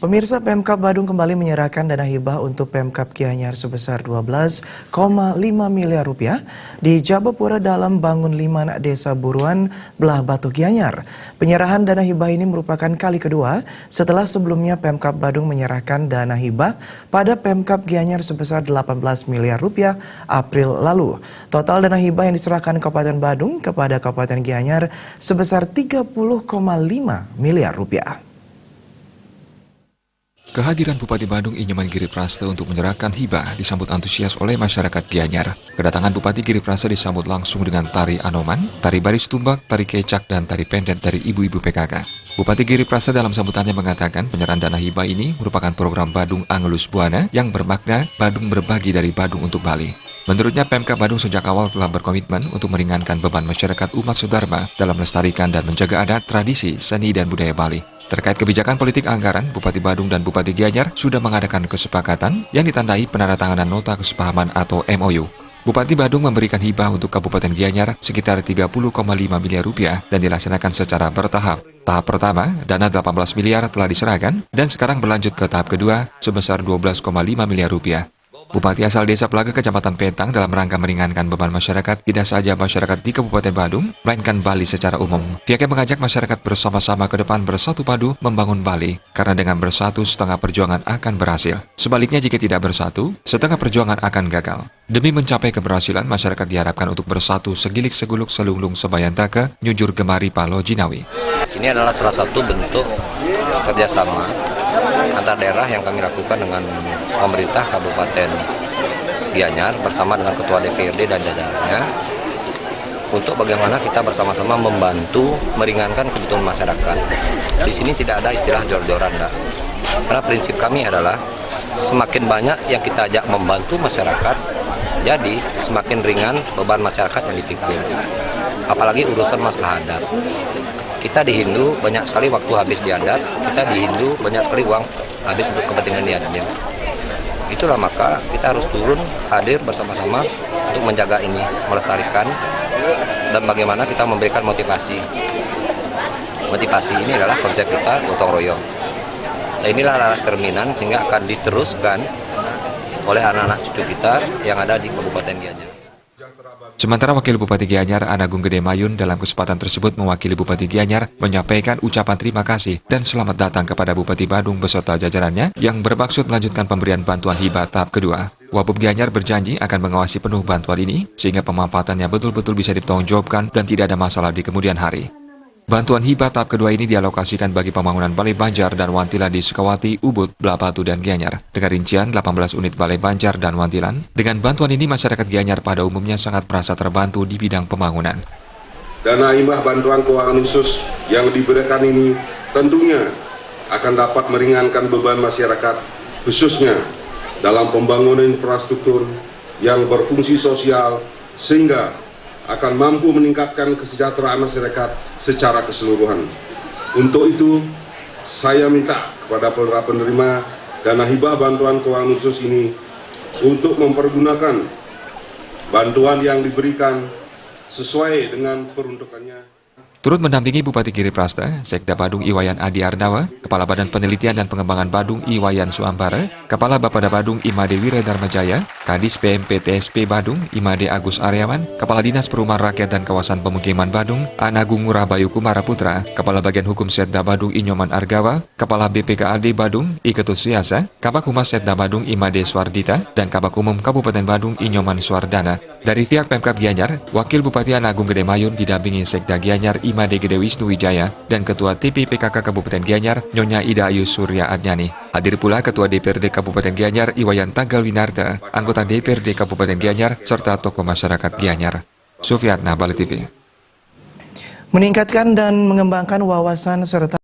Pemirsa, Pemkab Badung kembali menyerahkan dana hibah untuk Pemkab Gianyar sebesar 12,5 miliar rupiah di Jabapura dalam bangun 5 desa buruan belah Batu Gianyar. Penyerahan dana hibah ini merupakan kali kedua setelah sebelumnya Pemkab Badung menyerahkan dana hibah pada Pemkab Gianyar sebesar 18 miliar rupiah April lalu. Total dana hibah yang diserahkan Kabupaten Badung kepada Kabupaten Gianyar sebesar 30,5 miliar rupiah. Kehadiran Bupati Badung Inyoman Giriprasta untuk menyerahkan hibah disambut antusias oleh masyarakat Gianyar. Kedatangan Bupati Giriprasta disambut langsung dengan tari anoman, tari baris tumbak, tari kecak, dan tari pendet dari ibu-ibu PKK. Bupati Giriprasta dalam sambutannya mengatakan penyerahan dana hibah ini merupakan program Badung Angelus Buana yang bermakna Badung berbagi dari Badung untuk Bali. Menurutnya Pemkab Badung sejak awal telah berkomitmen untuk meringankan beban masyarakat umat Sudharma dalam melestarikan dan menjaga adat, tradisi, seni, dan budaya Bali. Terkait kebijakan politik anggaran, Bupati Badung dan Bupati Gianyar sudah mengadakan kesepakatan yang ditandai penandatanganan nota kesepahaman atau MOU. Bupati Badung memberikan hibah untuk Kabupaten Gianyar sekitar 30,5 miliar rupiah dan dilaksanakan secara bertahap. Tahap pertama, dana 18 miliar telah diserahkan dan sekarang berlanjut ke tahap kedua sebesar 12,5 miliar rupiah. Bupati asal Desa Pelaga Kecamatan Petang dalam rangka meringankan beban masyarakat tidak saja masyarakat di Kabupaten Badung, melainkan Bali secara umum. Pihaknya mengajak masyarakat bersama-sama ke depan bersatu padu membangun Bali, karena dengan bersatu setengah perjuangan akan berhasil. Sebaliknya jika tidak bersatu, setengah perjuangan akan gagal. Demi mencapai keberhasilan, masyarakat diharapkan untuk bersatu segilik seguluk selunglung sebayantaka, nyujur gemari palo jinawi. Ini adalah salah satu bentuk kerjasama antar daerah yang kami lakukan dengan pemerintah Kabupaten Gianyar bersama dengan Ketua DPRD dan jajarannya untuk bagaimana kita bersama-sama membantu meringankan kebutuhan masyarakat. Di sini tidak ada istilah jor-joran, karena prinsip kami adalah semakin banyak yang kita ajak membantu masyarakat, jadi semakin ringan beban masyarakat yang dipikul. Apalagi urusan masalah adat. Kita di Hindu banyak sekali waktu habis di adat, kita di Hindu banyak sekali uang habis untuk kepentingan di adatnya. Itulah maka kita harus turun, hadir bersama-sama untuk menjaga ini, melestarikan, dan bagaimana kita memberikan motivasi. Motivasi ini adalah konsep kita, gotong royong. Nah, inilah adalah cerminan sehingga akan diteruskan oleh anak-anak cucu kita yang ada di Kabupaten Gianyar. Sementara Wakil Bupati Gianyar Anagung Gede Mayun dalam kesempatan tersebut mewakili Bupati Gianyar menyampaikan ucapan terima kasih dan selamat datang kepada Bupati Badung beserta jajarannya yang bermaksud melanjutkan pemberian bantuan hibah tahap kedua. Wabub Gianyar berjanji akan mengawasi penuh bantuan ini sehingga pemanfaatannya betul-betul bisa dipertanggungjawabkan dan tidak ada masalah di kemudian hari. Bantuan hibah tahap kedua ini dialokasikan bagi pembangunan Balai Banjar dan Wantilan di Sukawati, Ubud, Belah Batu, dan Gianyar. Dengan rincian 18 unit Balai Banjar dan Wantilan, dengan bantuan ini masyarakat Gianyar pada umumnya sangat merasa terbantu di bidang pembangunan. Dana hibah bantuan keuangan khusus yang diberikan ini tentunya akan dapat meringankan beban masyarakat, khususnya dalam pembangunan infrastruktur yang berfungsi sosial, sehingga akan mampu meningkatkan kesejahteraan masyarakat secara keseluruhan. Untuk itu, saya minta kepada para penerima dana hibah bantuan keuangan khusus ini untuk mempergunakan bantuan yang diberikan sesuai dengan peruntukannya. Turut mendampingi Bupati Giriprasta, Sekda Badung Iwayan Adi Arnawa, Kepala Badan Penelitian dan Pengembangan Badung Iwayan Suambara, Kepala Bapeda Badung Imade Wiradharmajaya, Kadis PMPTSP Badung Imade Agus Aryawan, Kepala Dinas Perumahan Rakyat dan Kawasan Pemukiman Badung Anagung Rabayu Kumara Putra, Kepala Bagian Hukum Setda Badung Inyoman Argawa, Kepala BPKAD Badung Iketus Suyasa, Kabak Humas Setda Badung Imade Swardita, dan Kabak Umum Kabupaten Badung Inyoman Swardana. Dari pihak Pemkab Gianyar, Wakil Bupati Anagung Gede Mayun didampingi Sekda Gianyar Imade Gede Wisnu Wijaya dan Ketua TP PKK Kabupaten Gianyar Nyonya Ida Ayu Surya Adnyani. Hadir pula Ketua DPRD Kabupaten Gianyar Iwayan Tagal Winarta, anggota DPRD Kabupaten Gianyar, serta tokoh masyarakat Gianyar. Sufiatna, Bali TV. Meningkatkan dan mengembangkan wawasan serta